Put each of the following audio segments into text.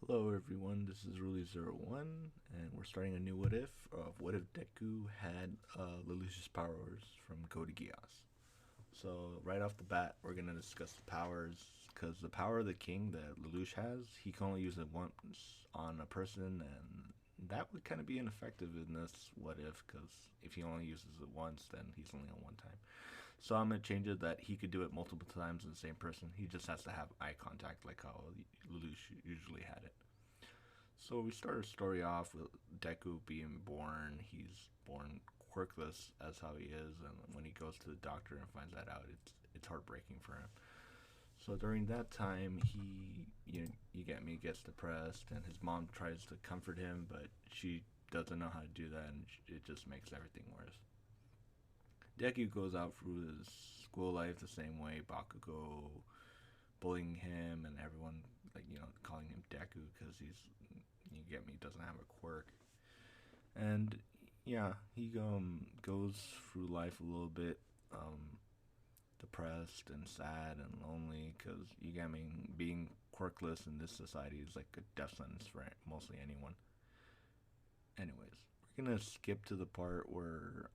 Hello everyone, this is Ruli01, and we're starting a new what if of what if Deku had Lelouch's powers from Go to Geass. So right off the bat, we're gonna discuss the powers, because the power of the king that Lelouch has, he can only use it once on a person, and that would kind of be ineffective in this what if, because if he only uses it once, then he's only on one time. So I'm gonna change it that he could do it multiple times in the same person. He just has to have eye contact, like how Lelouch usually had it. So we start our story off with Deku being born. He's born quirkless as how he is, and when he goes to the doctor and finds that out, it's heartbreaking for him. So during that time, he you get me gets depressed, and his mom tries to comfort him, but she doesn't know how to do that, and it just makes everything worse. Deku goes out through his school life the same way. Bakugo bullying him, and everyone calling him Deku because you get me doesn't have a quirk. And yeah, he goes through life a little bit depressed and sad and lonely because you get me being quirkless in this society is like a death sentence for mostly anyone. Anyways, we're gonna skip to the part where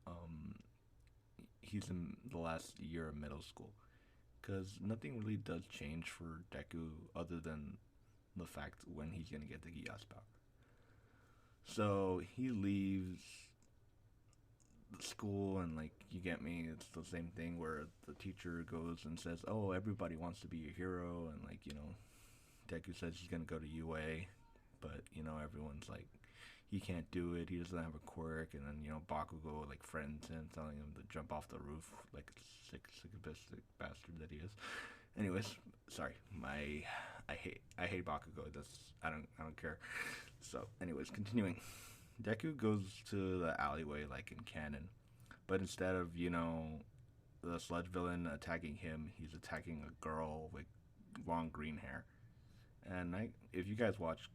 he's in the last year of middle school because nothing really does change for Deku other than the fact when he's gonna get the Geass power. So he leaves the school, and like you get me, it's the same thing where the teacher goes and says, "Oh, everybody wants to be a hero," and Deku says he's gonna go to UA, but everyone's like, he can't do it. He doesn't have a quirk, and then Bakugo like friends him, telling him to jump off the roof like a sick bastard that he is. Anyways, sorry, I hate Bakugo. I don't care. So, anyways, continuing. Deku goes to the alleyway like in canon, but instead of the sludge villain attacking him, he's attacking a girl with long green hair. And if you guys watch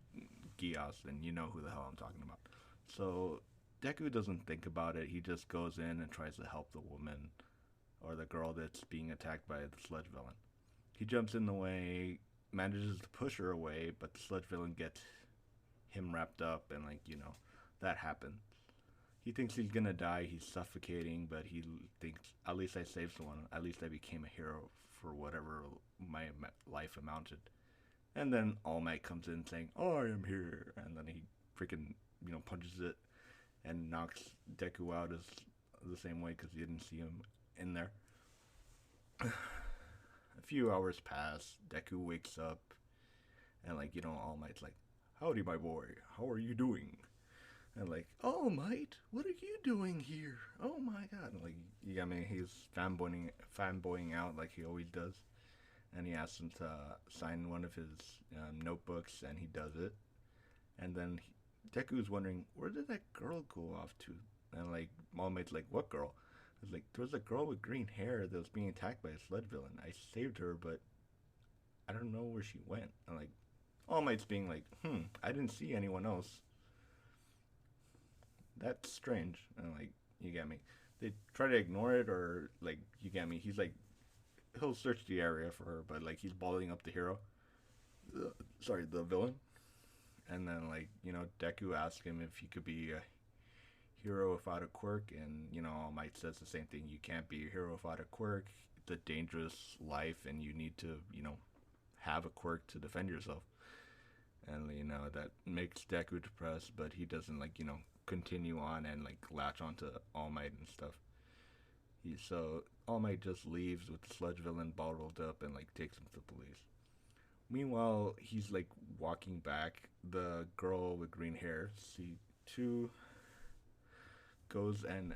Geass, then you know who the hell I'm talking about. So Deku doesn't think about it. He just goes in and tries to help the woman or the girl that's being attacked by the sludge villain. He jumps in the way, manages to push her away, but the sludge villain gets him wrapped up, and that happens. He thinks he's gonna die. He's suffocating, but he thinks, at least I saved someone. At least I became a hero for whatever my life amounted. And then All Might comes in saying, "I am here," and then he freaking punches it and knocks Deku out as the same way because he didn't see him in there. A few hours pass. Deku wakes up, and All Might's like, "Howdy, my boy. How are you doing?" And "All Might, what are you doing here? Oh my God!" And he's fanboying out like he always does. And he asks him to sign one of his notebooks, and he does it. And then Deku's wondering, where did that girl go off to? And All Might's like, "What girl?" It's like, "There was a girl with green hair that was being attacked by a sludge villain. I saved her, but I don't know where she went." And All Might's being like, "I didn't see anyone else. That's strange." And you get me. They try to ignore it, or you get me. He's like, he'll search the area for her, but he's balling up the hero. Sorry, the villain. And then Deku asks him if he could be a hero without a quirk, and All Might says the same thing. You can't be a hero without a quirk. It's a dangerous life, and you need to have a quirk to defend yourself. And that makes Deku depressed, but he doesn't continue on and latch onto All Might and stuff. So All Might just leaves with the sludge villain bottled up and takes him to the police. Meanwhile, he's walking back. The girl with green hair, C2, goes and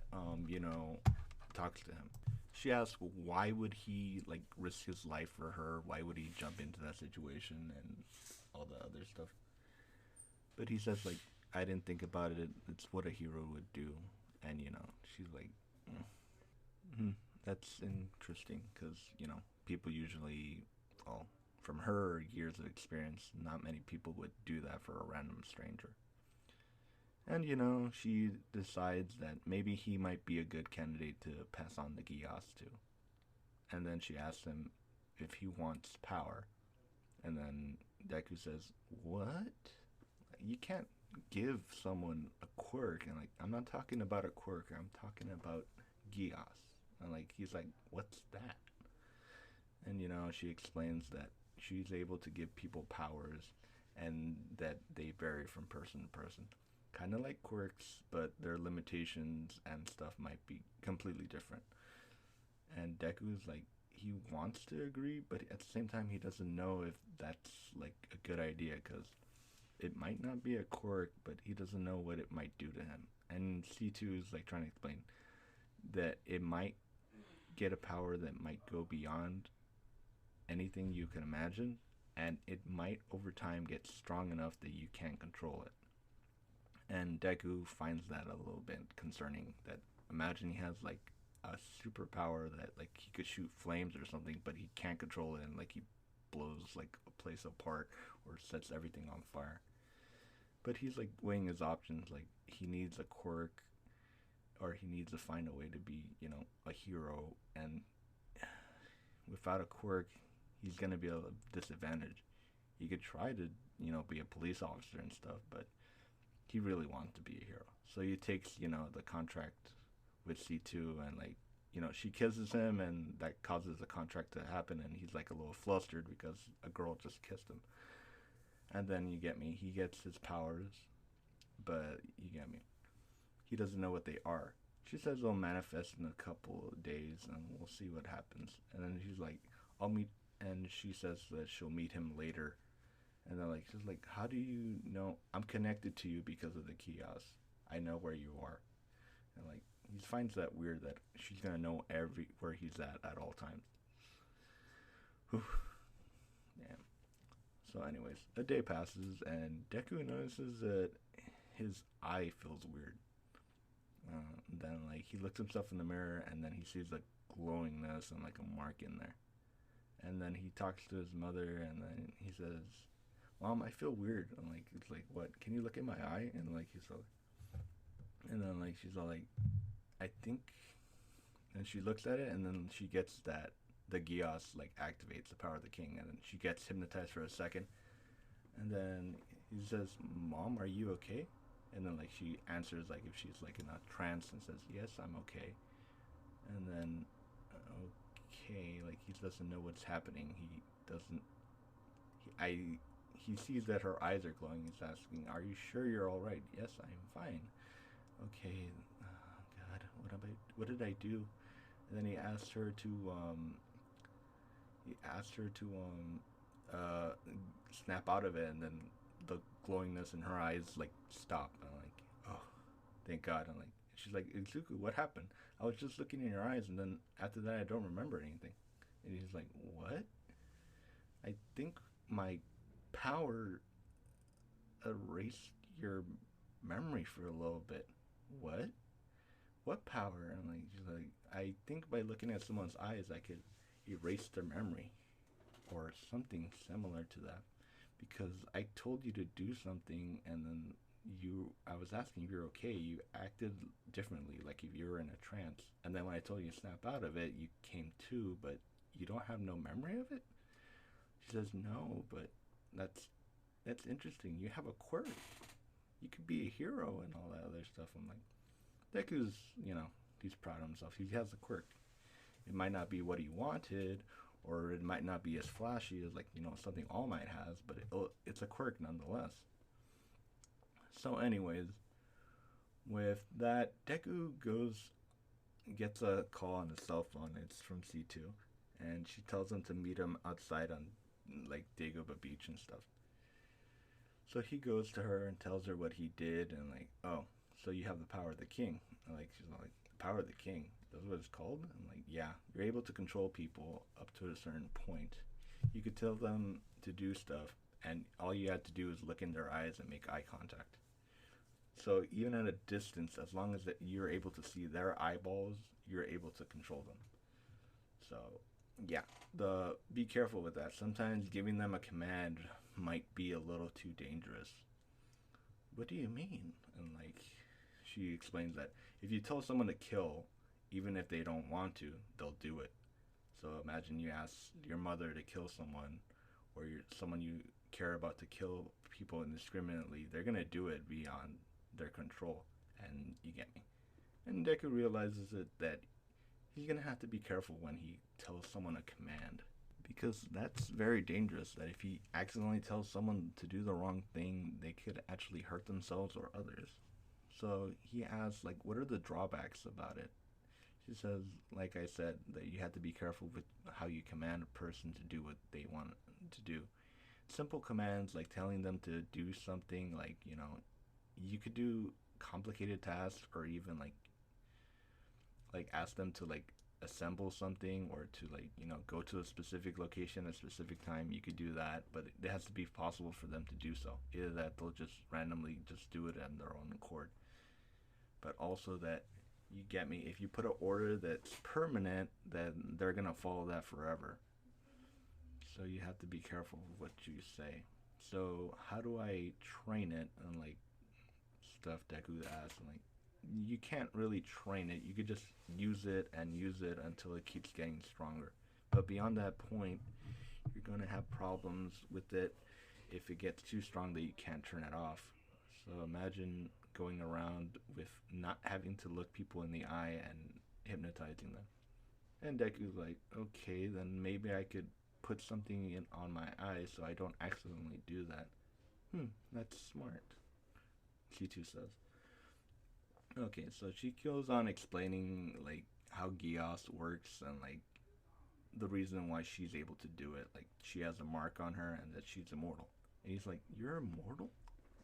talks to him. She asks why would he risk his life for her? Why would he jump into that situation and all the other stuff? But he says I didn't think about it. It's what a hero would do. And she's like, that's interesting because people usually, well, from her years of experience, not many people would do that for a random stranger. And she decides that maybe he might be a good candidate to pass on the Geass to. And then she asks him if he wants power. And then Deku says, "What?" you can't give someone a quirk, and like I'm not talking about a quirk, I'm talking about Geass. And like he's like, what's that? And she explains that she's able to give people powers and that they vary from person to person. Kind of like quirks, but their limitations and stuff might be completely different. And Deku's like, he wants to agree, but at the same time, he doesn't know if that's like a good idea because it might not be a quirk, but he doesn't know what it might do to him. And C2 is like trying to explain that it might get a power that might go beyond anything you can imagine, and it might over time get strong enough that you can't control it. And Deku finds that a little bit concerning. That imagine he has like a superpower that like he could shoot flames or something, but he can't control it, and like he blows like a place apart or sets everything on fire. But he's like weighing his options. Like he needs a quirk, or he needs to find a way to be, a hero. And without a quirk, he's gonna be at a disadvantage. He could try to, be a police officer and stuff, but he really wants to be a hero. So he takes, the contract with C2, and like, she kisses him, and that causes the contract to happen, and he's like a little flustered because a girl just kissed him. And then you get me, he gets his powers, but you get me, he doesn't know what they are. She says they'll manifest in a couple of days, and we'll see what happens. And then she's like, I'll meet, and she says that she'll meet him later. And then like she's like, how do you know? I'm connected to you because of the Geass. I know where you are. And like he finds that weird that she's gonna know where he's at all times. Whew. Damn. So anyways, a day passes and Deku notices that his eye feels weird. Then like he looks himself in the mirror, and then he sees like glowingness and like a mark in there. And then he talks to his mother, and then he says, Mom, I feel weird. I'm like, it's like, what? Can you look at my eye? And like he's all, and then like she's all like, I think, and she looks at it, and then she gets that the Geass like activates the power of the king, and then she gets hypnotized for a second, and then he says, Mom, are you okay? And then like she answers like if she's like in a trance and says, yes, I'm okay. And then okay, like he doesn't know what's happening. He doesn't. He sees that her eyes are glowing. He's asking, "Are you sure you're all right?" Yes, I'm fine. Okay. God, what did I do? And then he asked her to uh snap out of it, and then the glowingness in her eyes like stop. I'm like, oh, thank God. I'm like, she's like, Izuku, what happened? I was just looking in your eyes, and then after that, I don't remember anything. And he's like, what? I think my power erased your memory for a little bit. What? What power? And like, she's like, I think by looking at someone's eyes, I could erase their memory or something similar to that. Because I told you to do something, and then I was asking if you're okay. You acted differently, like if you were in a trance. And then when I told you to snap out of it, you came to, but you don't have no memory of it? She says, no, but that's interesting. You have a quirk. You could be a hero and all that other stuff. I'm like, Deku's, he's proud of himself. He has a quirk. It might not be what he wanted, or it might not be as flashy as, like, something All Might has, but it's a quirk nonetheless. So anyways, with that, Deku gets a call on his cell phone. It's from C2. And she tells him to meet him outside on, like, Dagobah Beach and stuff. So he goes to her and tells her what he did, and like, oh, so you have the power of the king. And like, she's like, the power of the king? That's what it's called? I'm like, yeah, you're able to control people up to a certain point. You could tell them to do stuff, and all you had to do is look in their eyes and make eye contact. So even at a distance, as long as that you're able to see their eyeballs, you're able to control them. So yeah, be careful with that. Sometimes giving them a command might be a little too dangerous. What do you mean? And like, she explains that if you tell someone to kill, even if they don't want to, they'll do it. So imagine you ask your mother to kill someone, or someone you care about to kill people indiscriminately, they're gonna do it beyond their control. And you get me. And Deku realizes that he's gonna have to be careful when he tells someone a command, because that's very dangerous. That if he accidentally tells someone to do the wrong thing, they could actually hurt themselves or others. So he asks, like, what are the drawbacks about it? She says, like I said, that you have to be careful with how you command a person to do what they want to do. Simple commands like telling them to do something, like, you could do complicated tasks, or even like ask them to like assemble something, or to like go to a specific location at a specific time. You could do that, but it has to be possible for them to do so. Either that they'll just randomly just do it on their own accord, but also that, you get me, if you put an order that's permanent, then they're gonna follow that forever. So you have to be careful with what you say. So how do I train it? And like stuff Deku asks, and like, you can't really train it. You could just use it and use it until it keeps getting stronger. But beyond that point, you're gonna have problems with it if it gets too strong that you can't turn it off. So imagine going around with not having to look people in the eye and hypnotizing them. And Deku's like, okay, then maybe I could put something in on my eye so I don't accidentally do that. That's smart, C2 says. Okay, so she goes on explaining like how Geass works, and like the reason why she's able to do it. Like, she has a mark on her and that she's immortal. And he's like, you're immortal?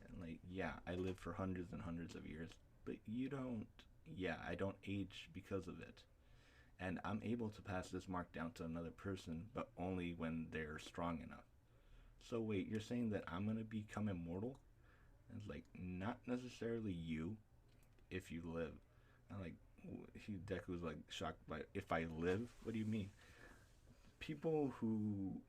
And like, yeah, I lived for hundreds and hundreds of years, but you don't. Yeah, I don't age because of it. And I'm able to pass this mark down to another person, but only when they're strong enough. So wait, you're saying that I'm gonna become immortal? And it's like, not necessarily you, if you live. And like, Deku's like shocked by, if I live? What do you mean? People who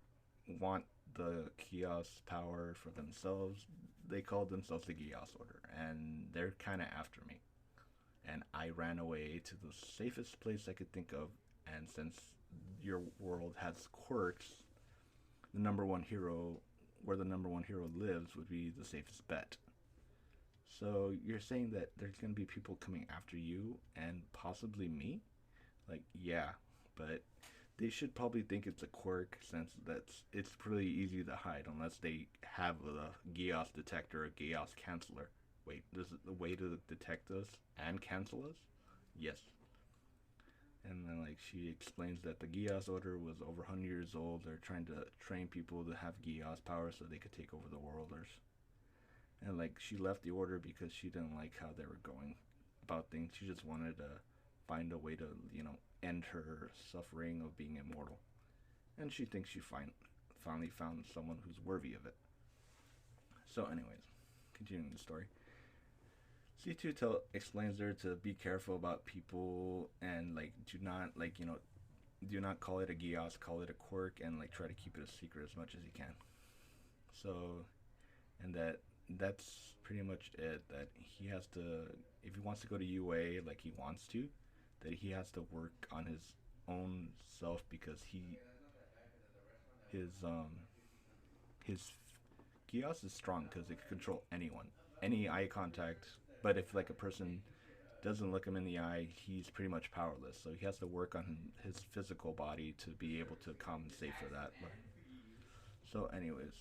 want the Geass power for themselves, they call themselves the Geass Order, and they're kind of after me. And I ran away to the safest place I could think of, and since your world has quirks, the number one hero, where the number one hero lives, would be the safest bet. So you're saying that there's going to be people coming after you and possibly me? Like, yeah, but they should probably think it's a quirk, since it's pretty easy to hide unless they have a Geass detector, a Geass canceller. Wait, this is the way to detect us and cancel us? Yes. And then like she explains that the Geass Order was over 100 years old. They're trying to train people to have Geass power so they could take over the worlders. And like she left the order because she didn't like how they were going about things. She just wanted to find a way to, end her suffering of being immortal. And she thinks she finally found someone who's worthy of it. So anyways, continuing the story. C2 explains her to be careful about people, and like do not call it a Geass, call it a quirk, and like try to keep it a secret as much as you can. So, and that's pretty much it. That he has to, if he wants to go to UA like he wants to, that he has to work on his own self, because his Geass is strong because it can control anyone, any eye contact. But if like a person doesn't look him in the eye, he's pretty much powerless. So he has to work on his physical body to be able to compensate for that. So anyways,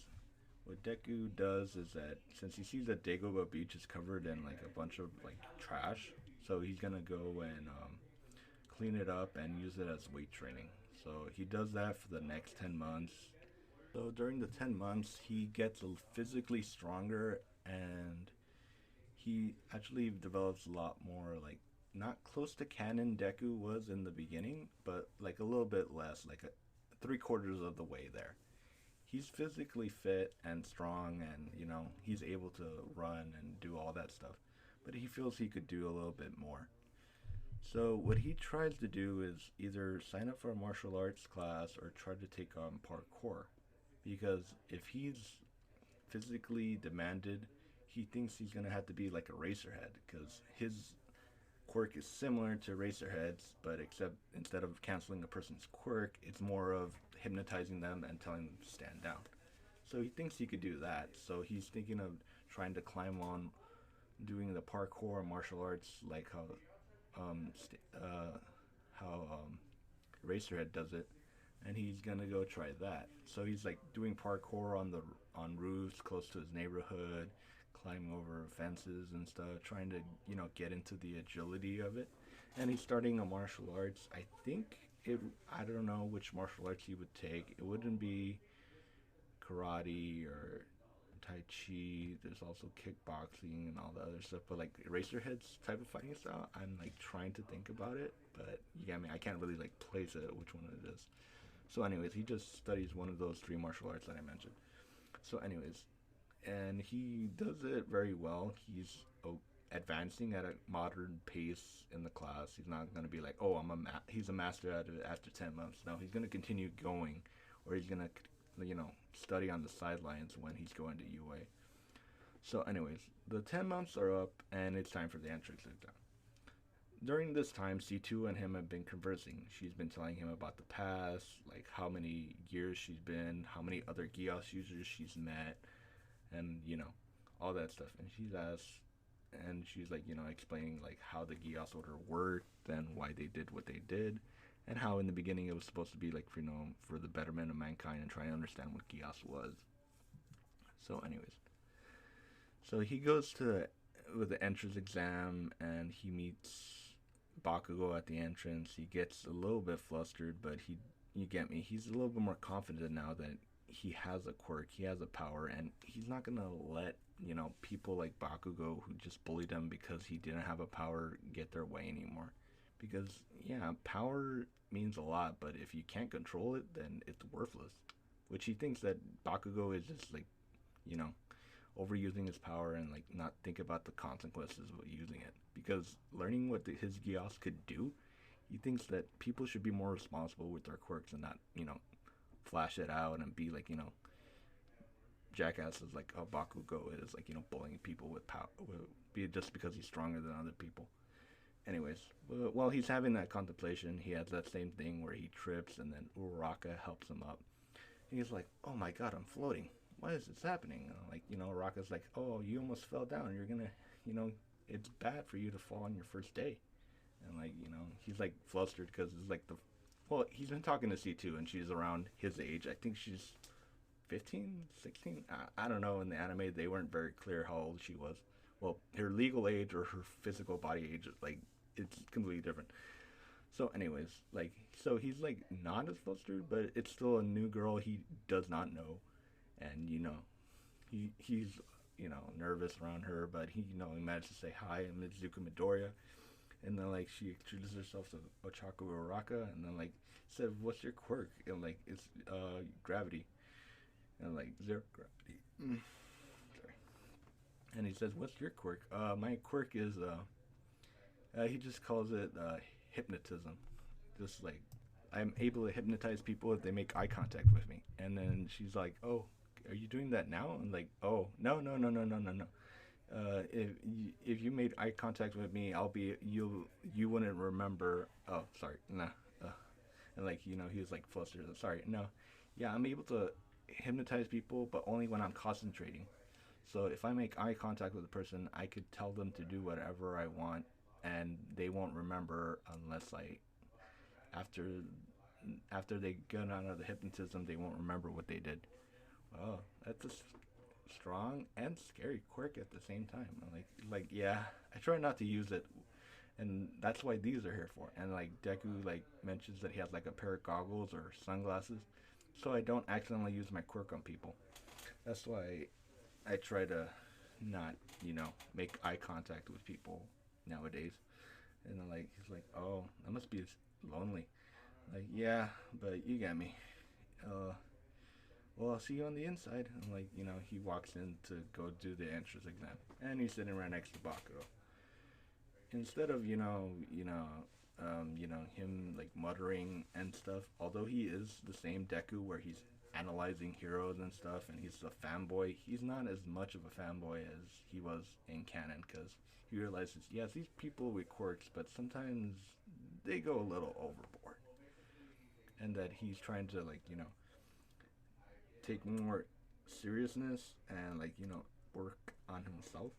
what Deku does is that since he sees that Dagobah Beach is covered in like a bunch of like trash, so he's gonna go and clean it up and use it as weight training. So he does that for the next 10 months. So during the 10 months, he gets physically stronger, and he actually develops a lot more, like, not close to canon Deku was in the beginning, but like a little bit less, like 3/4 of the way there. He's physically fit and strong, and he's able to run and do all that stuff, but he feels he could do a little bit more. So what he tries to do is either sign up for a martial arts class or try to take on parkour, because if he's physically demanded, he thinks he's gonna have to be like a Racerhead, because his quirk is similar to Racerhead's, but except instead of canceling a person's quirk, it's more of hypnotizing them and telling them to stand down. So he thinks he could do that. So he's thinking of trying to climb on doing the parkour and martial arts like um st- uh how Racerhead does it, and he's gonna go try that. So he's like doing parkour on roofs close to his neighborhood, climbing over fences and stuff, trying to get into the agility of it. And he's starting a martial arts. I think it. I don't know which martial arts he would take. It wouldn't be karate or tai chi. There's also kickboxing and all the other stuff. But like Eraserhead's type of fighting style, I'm like trying to think about it. But yeah, I mean, I can't really like place it which one it is. So, anyways, he just studies one of those three martial arts that I mentioned. So, anyways, and he does it very well. He's advancing at a modern pace in the class. He's not going to be like, oh, he's a master at it after 10 months. No, he's going to continue going, or he's going to, study on the sidelines when he's going to UA. So, anyways, the 10 months are up, and it's time for the entrance exam. During this time, C2 and him have been conversing. She's been telling him about the past, like how many years she's been, how many other Geass users she's met, and all that stuff. And she's like, explaining like how the Geass order worked and why they did what they did, and how in the beginning it was supposed to be like for the betterment of mankind and trying to understand what Geass was. So, anyways, so he goes to with the entrance exam and he meets Bakugo at the entrance. He gets a little bit flustered, but you get me. He's a little bit more confident now that he has a quirk, he has a power, and he's not gonna let people like Bakugo who just bullied him because he didn't have a power get their way anymore. Because yeah, power means a lot, but if you can't control it, then it's worthless. Which he thinks that Bakugo is just like you know overusing his power and like not think about the consequences of using it. Because learning what his Geass could do, he thinks that people should be more responsible with their quirks and not flash it out and be like jackasses like how Bakugo is like bullying people with power just because he's stronger than other people. Anyways, while he's having that contemplation, he has that same thing where he trips and then Uraraka helps him up. He's like, "Oh my God, I'm floating. Why is this happening?" And like Uraraka's like, "Oh, you almost fell down. You're gonna, it's bad for you to fall on your first day." And like he's like flustered because it's like he's been talking to C2 and she's around his age. I think she's 15, 16. I don't know. In the anime, they weren't very clear how old she was. Well, her legal age or her physical body age, like it's completely different. So, anyways, like, so he's like not as flustered, but it's still a new girl he does not know, and he's nervous around her, but he managed to say hi, and Mitsuka Midoriya, and then like she introduces herself to Ochaku Uraka, and then like said, "What's your quirk?" And like it's gravity, and like zero gravity. Sorry. And he says, "What's your quirk?" My quirk is he just calls it hypnotism. Just like I'm able to hypnotize people if they make eye contact with me. And then she's like, "Oh, are you doing that now?" And like, "Oh, no, no, no, no, no, no, no. If you made eye contact with me, you wouldn't remember." Oh, sorry, nah. Uh, and like he was like flustered. Sorry, no. Yeah, I'm able to hypnotize people, but only when I'm concentrating. So if I make eye contact with a person, I could tell them to do whatever I want, and they won't remember unless after after they get out of the hypnotism, they won't remember what they did. Oh, that's a strong and scary quirk at the same time. Like yeah, I try not to use it, and that's why these are here for. And like Deku like mentions that he has like a pair of goggles or sunglasses, so I don't accidentally use my quirk on people. That's why I try to not make eye contact with people nowadays. And then like he's like, "Oh, that must be lonely." Like, yeah, but you got me. Uh, well, I'll see you on the inside. And like, he walks in to go do the entrance exam, and he's sitting right next to Bakugo. Instead of him like muttering and stuff, although he is the same Deku where he's analyzing heroes and stuff, and he's a fanboy. He's not as much of a fanboy as he was in canon because he realizes, yes, these people with quirks, but sometimes they go a little overboard, and that he's trying to like take more. seriousness and like work on himself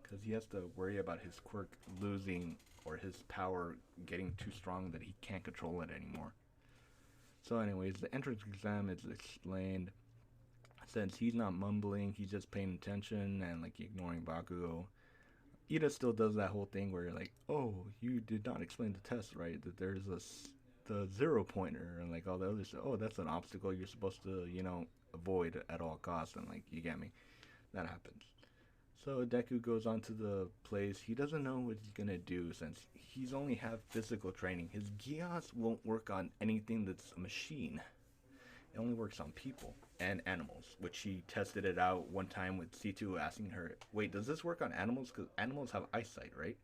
because he has to worry about his quirk losing or his power getting too strong that he can't control it anymore. So, anyways, the entrance exam is explained. Since he's not mumbling, he's just paying attention and like ignoring Bakugo. Ida still does that whole thing where you're like, oh, you did not explain the test right. That there's the 0 pointer and like all the other stuff. Oh, that's an obstacle you're supposed to avoid at all costs. And like you get me, that happens. So Deku goes on to the place. He doesn't know what he's gonna do since he's only have physical training. His Geass won't work on anything that's a machine. It only works on people and animals, which she tested it out one time with C2 asking her, wait, does this work on animals? Because animals have eyesight, right?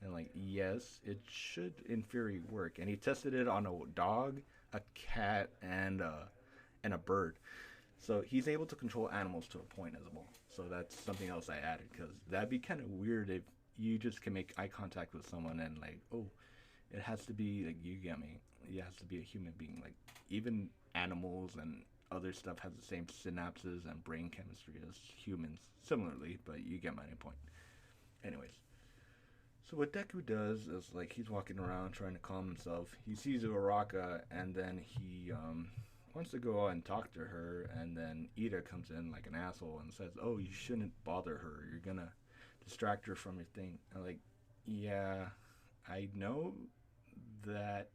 And like, yes, it should in theory work. And he tested it on a dog, a cat, and a bird. So he's able to control animals to a point as well. So that's something else I added because that'd be kind of weird if you just can make eye contact with someone and like, oh, it has to be like you get me. It has to be a human being. Like even animals and other stuff has the same synapses and brain chemistry as humans, similarly. But you get my point. Anyways, so what Deku does is like he's walking around trying to calm himself. He sees Uraraka and then he wants to go out and talk to her, and then Ida comes in like an asshole and says, "Oh, you shouldn't bother her. You're gonna distract her from your thing." And like, yeah, I know that,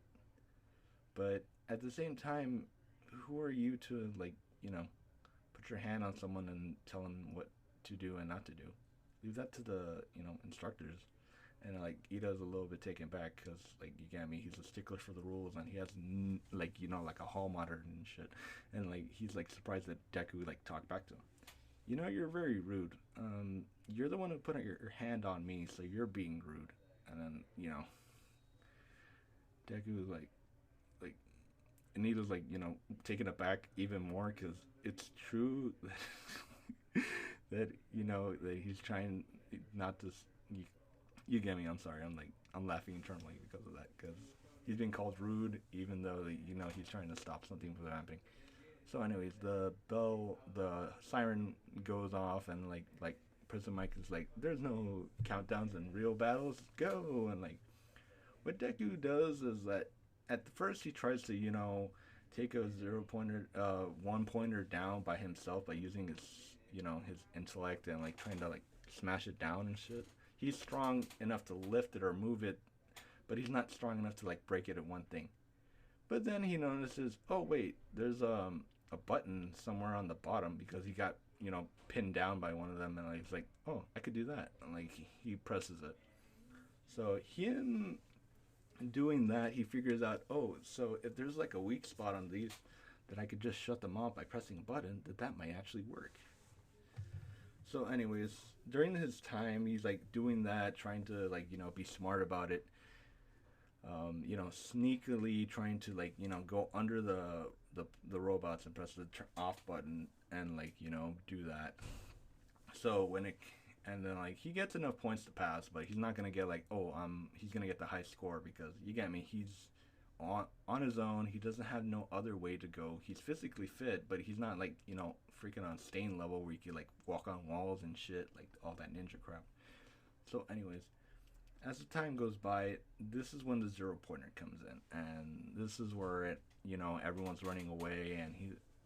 but at the same time, who are you to like, put your hand on someone and tell them what to do and not to do? Leave that to the instructors. And like Ida's a little bit taken back because like you get me, he's a stickler for the rules and he has like like a hall monitor and shit, and like he's like surprised that Deku like talked back to him. You're very rude. You're the one who put your hand on me, so you're being rude. And then Deku is like Anita's like taken aback even more because it's true that that he's trying not to. You get me. I'm sorry. I'm laughing internally because of that because he's being called rude even though he's trying to stop something from happening. So, anyways, the siren goes off and like Prison Mike is like, "There's no countdowns in real battles. Go!" And like what Deku does is that at the first he tries to take a 0 pointer, 1 pointer down by himself by using his his intellect and like trying to like smash it down and shit. He's strong enough to lift it or move it, but he's not strong enough to like break it at one thing. But then he notices, oh wait, there's a button somewhere on the bottom because he got pinned down by one of them, and like, he's like, oh, I could do that, and like he presses it. So him doing that, he figures out, oh, so if there's like a weak spot on these, that I could just shut them off by pressing a button, that might actually work. So, anyways, during his time, he's like doing that, trying to like be smart about it. Sneakily trying to like go under the robots and press the off button and like do that. So when it and then like he gets enough points to pass, but he's not gonna get like he's gonna get the high score because you get me. He's on his own. He doesn't have no other way to go. He's physically fit, but he's not like freaking on stain level where you can like walk on walls and shit like all that ninja crap. So, anyways, as the time goes by, this is when the 0 pointer comes in, and this is where everyone's running away,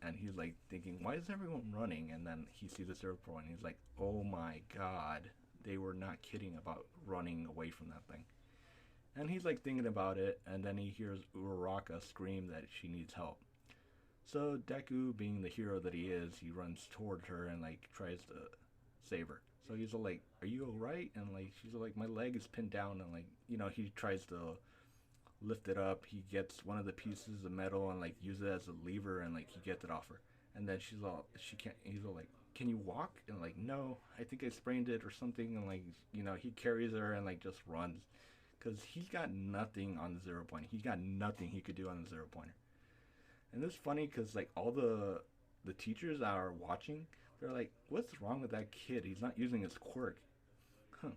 and he's like thinking, why is everyone running? And then he sees the 0 point, and he's like, oh my god, they were not kidding about running away from that thing. And he's like thinking about it, and then he hears Uraraka scream that she needs help. So Deku, being the hero that he is, he runs toward her and like tries to save her. So he's like, "Are you alright?" And like she's like, "My leg is pinned down." And like he tries to lift it up. He gets one of the pieces of metal and like uses it as a lever and like he gets it off her. And then she's all she can't. He's all like, "Can you walk?" And like, "No, I think I sprained it or something." And like he carries her and like just runs because he's got nothing on the 0 point. He got nothing he could do on the 0 pointer. And it's funny because like all the teachers that are watching, they're like, "What's wrong with that kid? He's not using his quirk." Huh.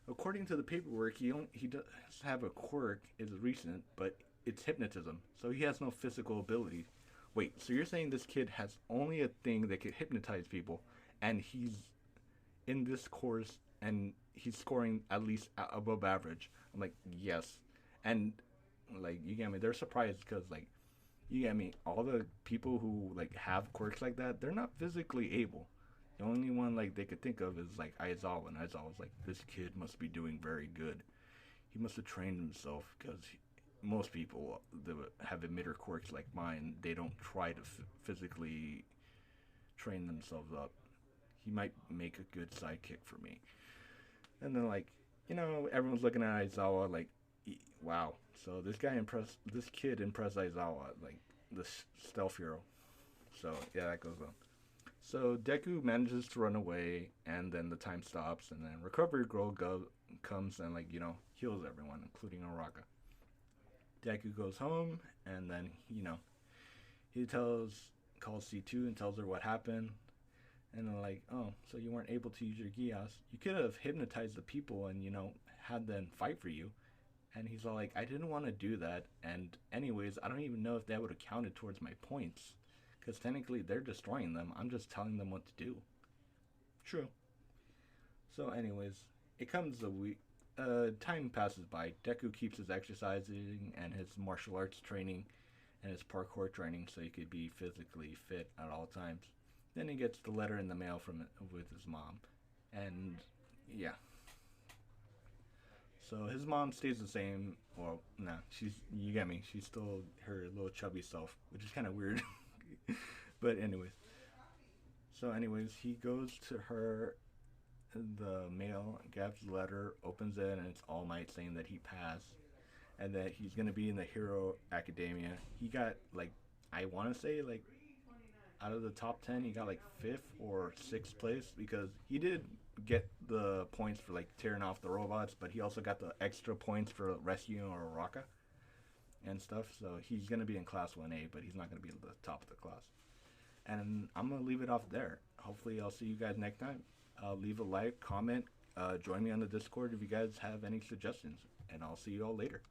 According to the paperwork, he does have a quirk. It's recent, but it's hypnotism, so he has no physical ability. Wait, so you're saying this kid has only a thing that could hypnotize people, and he's in this course and he's scoring at least above average? I'm like, yes. And like, you get me, they're surprised because like, you get me, all the people who like have quirks like that, they're not physically able. The only one like they could think of is like Aizawa, and Aizawa's like, this kid must be doing very good. He must have trained himself because most people that have emitter quirks like mine, they don't try to physically train themselves up. He might make a good sidekick for me. And then like, everyone's looking at Aizawa like, wow. So this kid impressed Aizawa, like the stealth hero. So yeah, that goes on. So Deku manages to run away, and then the time stops, and then Recovery Girl comes and like heals everyone, including Araka. Deku goes home, and then he calls C2 and tells her what happened, and they're like, oh, so you weren't able to use your Geass? You could have hypnotized the people and had them fight for you. And he's all like, I didn't want to do that, and anyways, I don't even know if that would have counted towards my points, because technically they're destroying them. I'm just telling them what to do. True. So, anyways, it comes a week. Time passes by. Deku keeps his exercising and his martial arts training and his parkour training so he could be physically fit at all times. Then he gets the letter in the mail with his mom, and yeah. So his mom stays the same. Well, nah, you get me. She's still her little chubby self, which is kind of weird. But anyways, he goes to her the mail, grabs the letter, opens it, and it's All Might saying that he passed and that he's gonna be in the Hero Academia. He got like, I want to say like out of the top 10, he got like fifth or sixth place because he did get the points for like tearing off the robots, but he also got the extra points for rescuing Araka and stuff. So he's gonna be in Class 1A, but he's not gonna be at the top of the class. And I'm gonna leave it off there. Hopefully, I'll see you guys next time. Leave a like, comment, join me on the Discord if you guys have any suggestions, and I'll see you all later.